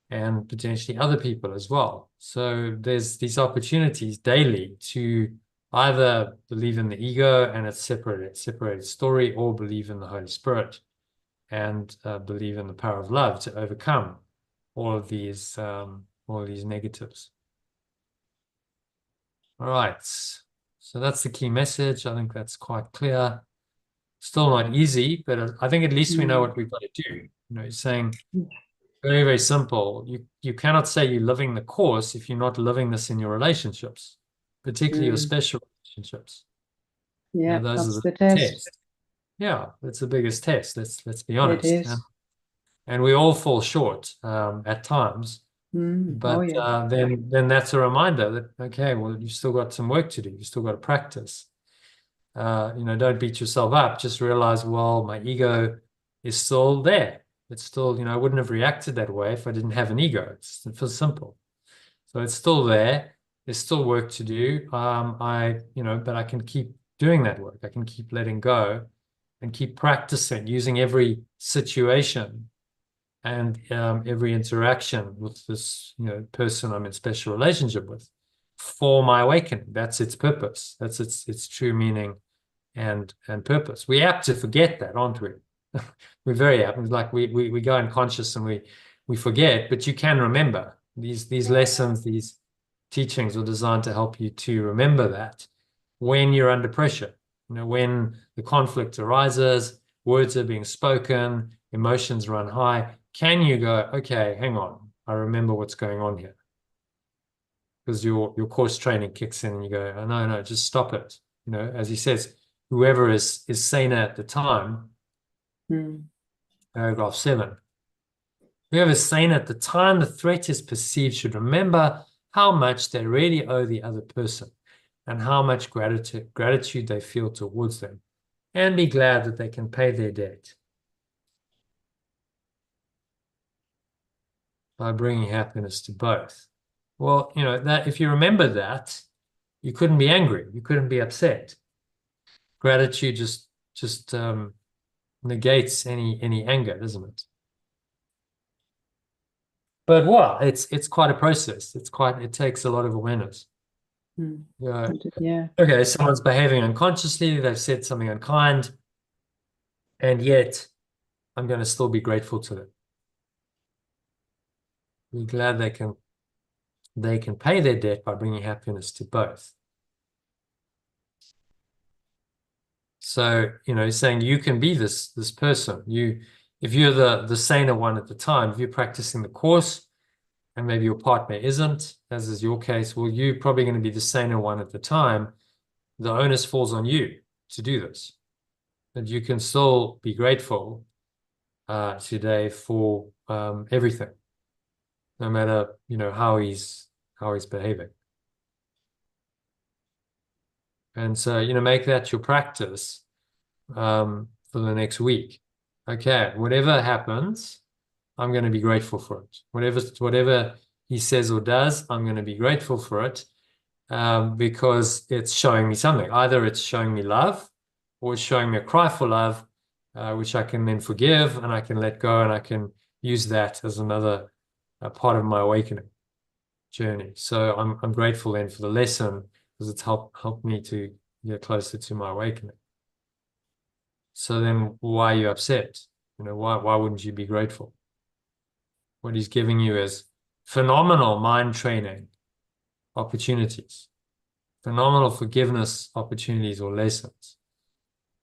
and potentially other people as well. So there's these opportunities daily to either believe in the ego and its separated story, or believe in the Holy Spirit and believe in the power of love to overcome all of these negatives. All right, so that's the key message. I think that's quite clear. Still not easy, but I think at least we know what we've got to do. You know, you're saying very, very simple. You cannot say you're living the course if you're not living this in your relationships, particularly your special relationships. Yeah, you know, those that's are the test. Yeah, that's the biggest test. Let's be honest. It is. And we all fall short at times. But then that's a reminder that, okay, well, you've still got some work to do. You've still got to practice. You know, don't beat yourself up. Just realize, well, my ego is still there. It's still, you know, I wouldn't have reacted that way if I didn't have an ego. It's simple. So it's still there. There's still work to do. You know, but I can keep doing that work. I can keep letting go and keep practicing, using every situation and every interaction with this, you know, person I'm in special relationship with for my awakening. That's its purpose. That's its true meaning and purpose. We're apt to forget that, aren't we? We're very apt. It's like we go unconscious and we forget, but you can remember. These lessons, these teachings are designed to help you to remember that when you're under pressure. You know, when the conflict arises, words are being spoken, emotions run high, can you go, okay, hang on, I remember what's going on here? Because your course training kicks in and you go, oh, no, just stop it. You know, as he says, whoever is sane at the time, paragraph 7, whoever is sane at the time the threat is perceived should remember how much they really owe the other person and how much gratitude they feel towards them, and be glad that they can pay their debt by bringing happiness to both. Well, you know, that if you remember that, you couldn't be angry, you couldn't be upset. Gratitude just negates any anger, doesn't it? But well, it's quite a process. It takes a lot of awareness. Yeah. Okay, someone's behaving unconsciously, they've said something unkind, and yet I'm going to still be grateful to them. Be glad they can pay their debt by bringing happiness to both. So, he's saying you can be this person. If you're the saner one at the time, if you're practicing the course and maybe your partner isn't, as is your case, well, you're probably going to be the saner one at the time. The onus falls on you to do this. That you can still be grateful today for everything, no matter how he's behaving. And so make that your practice for the next week. Okay, whatever happens, I'm going to be grateful for it. Whatever he says or does, I'm going to be grateful for it because it's showing me something. Either it's showing me love or it's showing me a cry for love, which I can then forgive and I can let go, and I can use that as another part of my awakening journey. So I'm grateful then for the lesson because it's helped me to get closer to my awakening. So then why are you upset? Why wouldn't you be grateful? What he's giving you is phenomenal mind training opportunities, phenomenal forgiveness opportunities or lessons.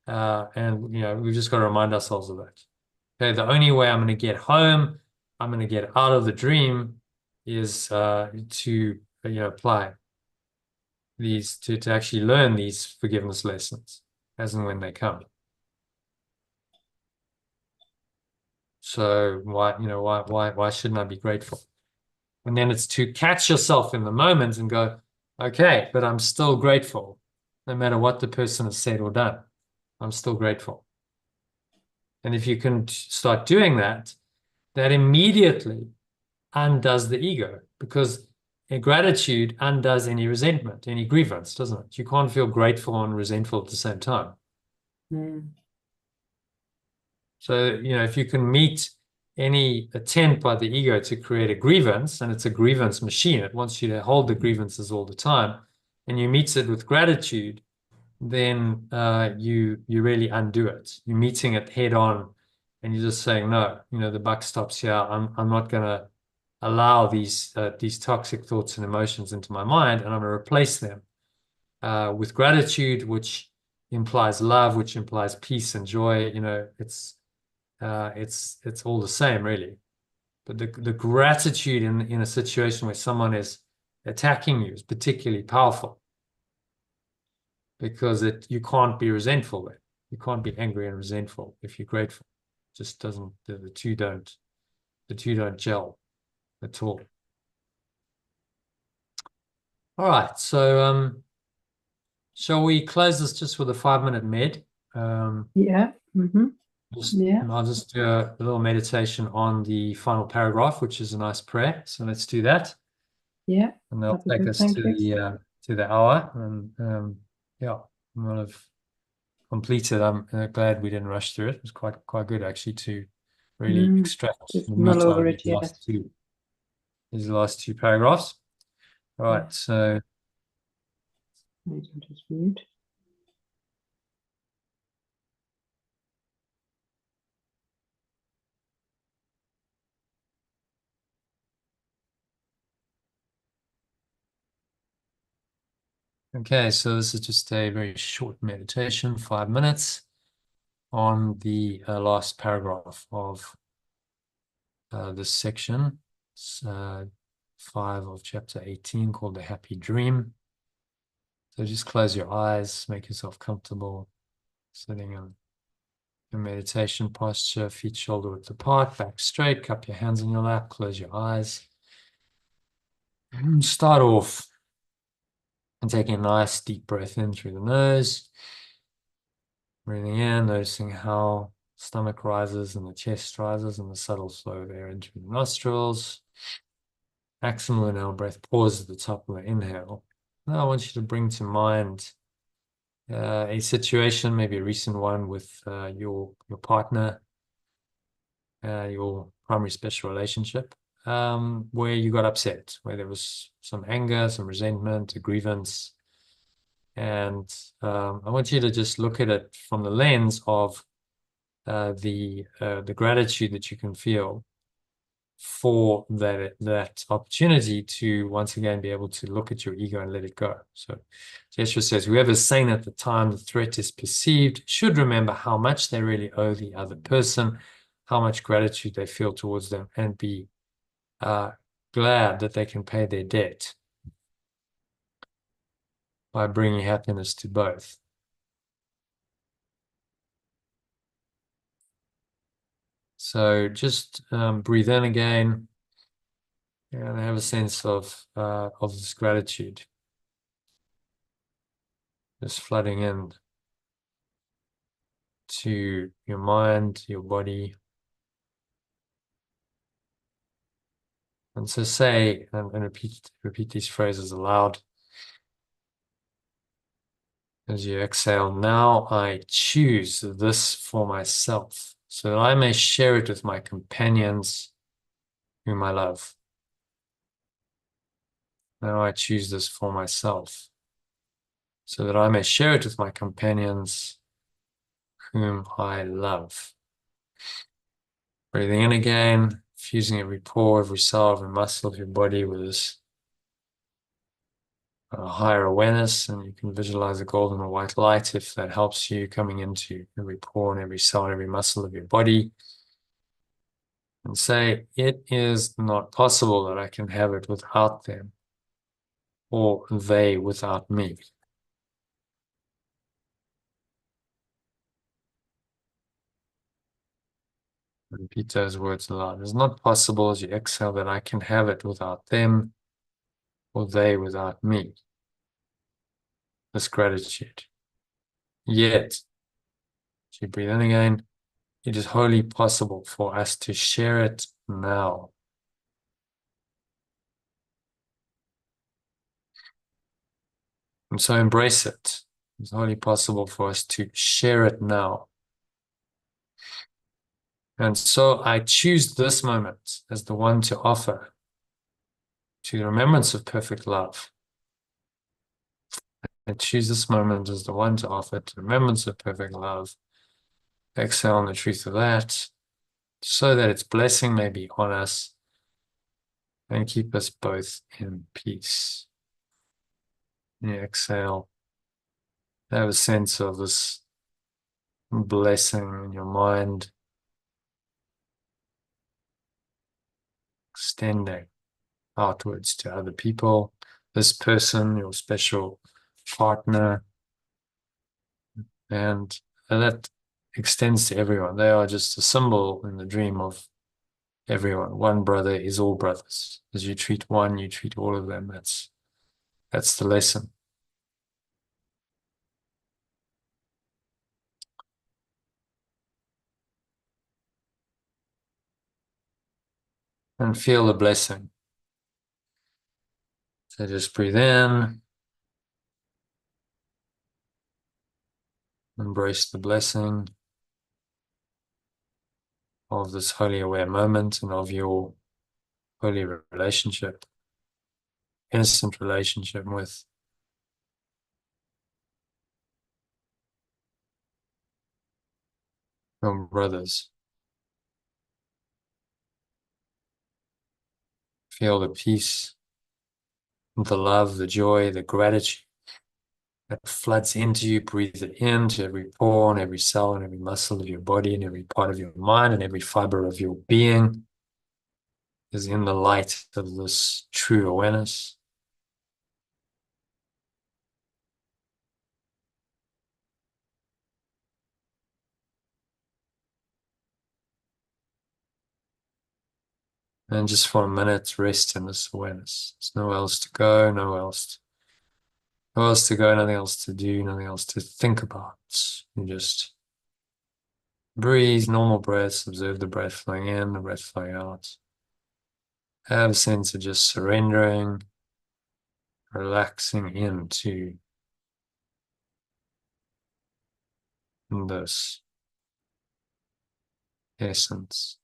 And we've just got to remind ourselves of that. Okay, the only way I'm going to get home, I'm going to get out of the dream is to apply these, to actually learn these forgiveness lessons as and when they come. So why shouldn't I be grateful? And then it's to catch yourself in the moment and go, okay, but I'm still grateful. No matter what the person has said or done, I'm still grateful. And if you can start doing that, that immediately undoes the ego, because gratitude undoes any resentment, any grievance, doesn't it? You can't feel grateful and resentful at the same time. So, if you can meet any attempt by the ego to create a grievance, and it's a grievance machine, it wants you to hold the grievances all the time, and you meet it with gratitude, then you really undo it. You're meeting it head on, and you're just saying, no, the buck stops here. I'm not going to allow these toxic thoughts and emotions into my mind, and I'm going to replace them with gratitude, which implies love, which implies peace and joy. It's all the same, really. But the gratitude in a situation where someone is attacking you is particularly powerful, because you can't be resentful then. You can't be angry and resentful if you're grateful. It just doesn't, the two don't gel at all. All right, so shall we close this just with a 5-minute med? Yeah. I'll just do a little meditation on the final paragraph, which is a nice prayer. So let's do that. Yeah. And they'll take us to the hour. And yeah, we'll have completed. I'm glad we didn't rush through it. It was quite good actually to really extract the meat out of these last two paragraphs. All right, so I can just mute. okay, so this is just a very short meditation, 5 minutes, on the last paragraph of this section, 5 of chapter 18, called The Happy Dream. So just close your eyes, make yourself comfortable, sitting in a meditation posture, feet shoulder width apart, back straight, cup your hands in your lap, close your eyes. And start off and taking a nice deep breath in through the nose. Breathing in, noticing how stomach rises and the chest rises and the subtle flow there in through the nostrils. Maximal inhale breath, pause at the top of the inhale. Now I want you to bring to mind a situation, maybe a recent one with your partner, your primary special relationship, where you got upset, where there was some anger, some resentment, a grievance. And I want you to just look at it from the lens of the gratitude that you can feel for that opportunity to once again be able to look at your ego and let it go. So Yeshua says, whoever is sane at the time the threat is perceived should remember how much they really owe the other person, how much gratitude they feel towards them, and be glad that they can pay their debt by bringing happiness to both. So just breathe in again and have a sense of this gratitude just flooding in to your mind, your body. And so say and repeat these phrases aloud as you exhale. Now I choose this for myself, so that I may share it with my companions whom I love. Now I choose this for myself, so that I may share it with my companions whom I love. Breathing in again, fusing every pore, every cell, every muscle of your body with this higher awareness, and you can visualize a golden or white light if that helps you, coming into every pore and every cell and every muscle of your body. And say, it is not possible that I can have it without them, or they without me. Repeat those words aloud. It's not possible as you exhale that I can have it without them, or they without me. This gratitude. Yet, as you breathe in again, it is wholly possible for us to share it now. And so embrace it. It's wholly possible for us to share it now. And so I choose this moment as the one to offer to the remembrance of perfect love. I choose this moment as the one to offer to the remembrance of perfect love. Exhale on the truth of that, so that its blessing may be on us and keep us both in peace. And you exhale, have a sense of this blessing in your mind, extending outwards to other people, this person, your special partner, and that extends to everyone. They are just a symbol in the dream of everyone. One brother is all brothers. As you treat one, you treat all of them. That's the lesson. And feel the blessing. So just breathe in, embrace the blessing of this holy aware moment and of your holy relationship, innocent relationship with your brothers. Feel the peace, the love, the joy, the gratitude that floods into you. Breathe it into every pore and every cell and every muscle of your body and every part of your mind and every fiber of your being is in the light of this true awareness. And just for a minute, rest in this awareness. There's nowhere else to go, nowhere else to go, nothing else to do, nothing else to think about. You just breathe, normal breaths, observe the breath flowing in, the breath flowing out. Have a sense of just surrendering, relaxing into this essence.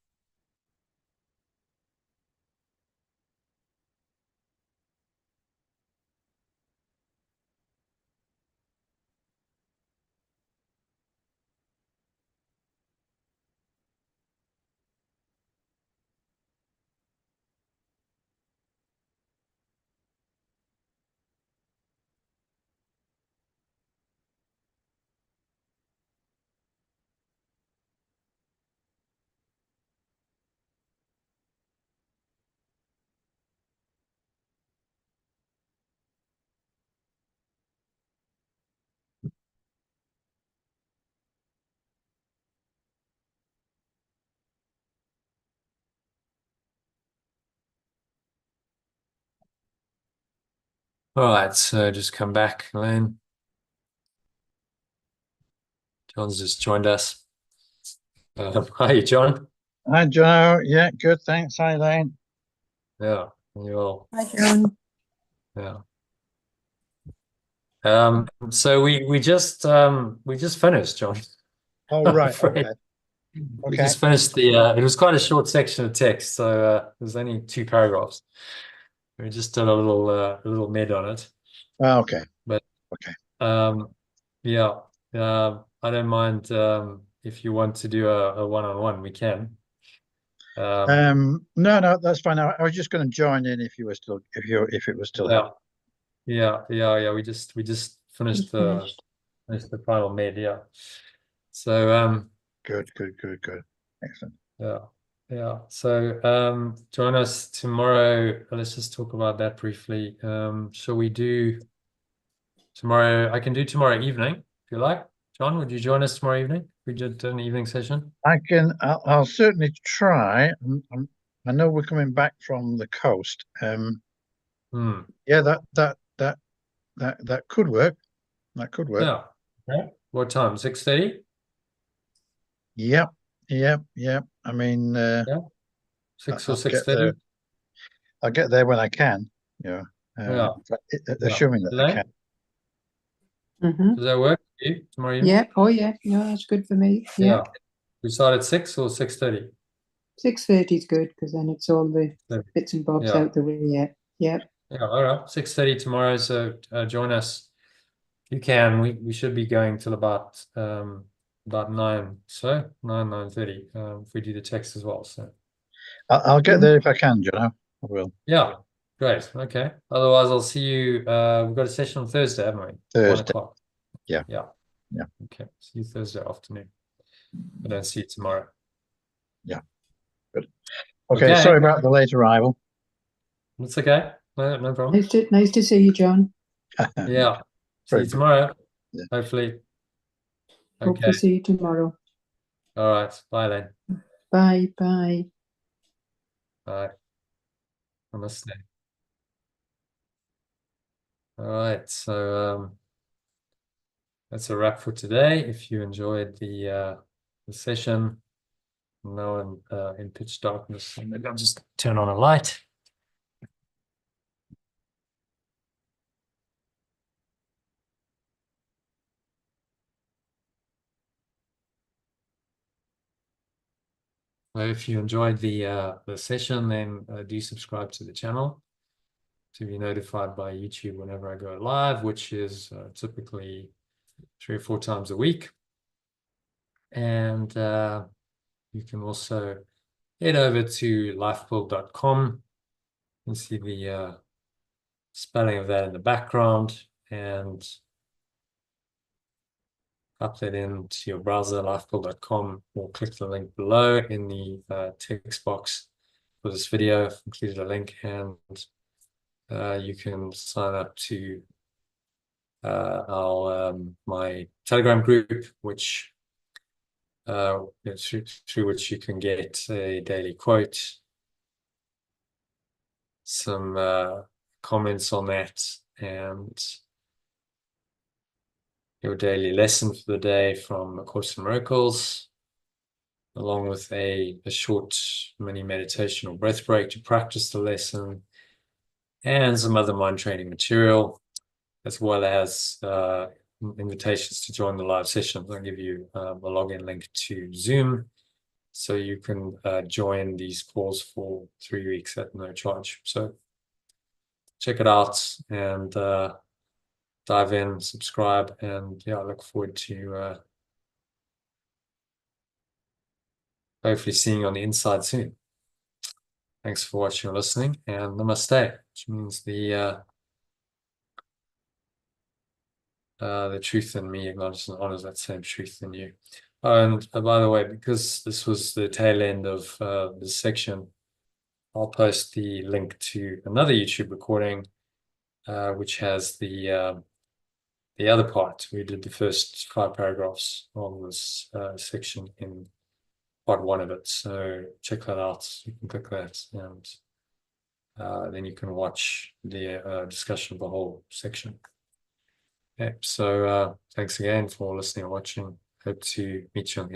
All right, so just come back, Elaine. John's just joined us. Hi, John. Hi, Joe. Yeah, good. Thanks. Hi, Elaine. Yeah, you all. Hi, John. Yeah. So we just finished, John. Oh, right. Afraid. Okay. We just finished the it was quite a short section of text, so there's only 2 paragraphs. We just did a little med on it. Oh, okay. But okay. Yeah, I don't mind if you want to do a one-on-one, we can. No, that's fine. I was just going to join in if you were still if it was still happening. Yeah. We just finished the final med, yeah. So good. Excellent. Yeah. So join us tomorrow. Let's just talk about that briefly. Shall we do tomorrow? I can do tomorrow evening if you like. John, would you join us tomorrow evening? We did an evening session. I'll certainly try. I know we're coming back from the coast. Yeah, that could work. That could work. Yeah. Okay. What time? 6:30? Yep. I mean, Yeah. 6 or 6:30? I'll get there when I can. Yeah. Assuming that I can. Does that work for you tomorrow evening? Yeah. Oh, yeah. No, that's good for me. Yeah. We start at 6 or 6:30? 6:30 is good because then it's all the bits and bobs out the way. Yeah. Yeah. All right. 6:30 tomorrow. So join us. You can. We should be going till about 9. So 9:30. If we do the text as well. So I'll get there if I can, Jono. I will. Yeah. Great. Okay. Otherwise, I'll see you. We've got a session on Thursday, haven't we? Thursday. 1 o'clock. Yeah. Okay. See you Thursday afternoon. I don't see you tomorrow. Yeah. Good. Okay. Sorry about the late arrival. It's okay. No problem. Nice to see you, John. Yeah. See you tomorrow. Yeah. Hopefully. Hope to see you tomorrow. All right. Bye then. Bye. Bye. Namaste. All right. So that's a wrap for today. If you enjoyed the session, now in pitch darkness, maybe I'll just turn on a light. So if you enjoyed the session, then do subscribe to the channel to be notified by YouTube whenever I go live, which is typically 3 or 4 times a week. And you can also head over to lifebuild.com and see the spelling of that in the background, and up that into your browser, lifebuild.com, or click the link below in the text box for this video. I've included a link, and you can sign up to my Telegram group, which through which you can get a daily quote, some comments on that, and your daily lesson for the day from A Course in Miracles, along with a short mini meditation or breath break to practice the lesson, and some other mind training material, as well as invitations to join the live sessions. I'll give you a login link to Zoom, so you can join these calls for 3 weeks at no charge. So check it out and dive in, subscribe, and I look forward to hopefully seeing you on the inside soon. Thanks for watching or listening, and namaste, which means the truth in me acknowledges and honors that same truth in you. And by the way, because this was the tail end of this section, I'll post the link to another YouTube recording, which has the other part. We did the first 5 paragraphs of this section in part 1 of it. So check that out. You can click that and then you can watch the discussion of the whole section. Okay, so thanks again for listening and watching. Hope to meet you on the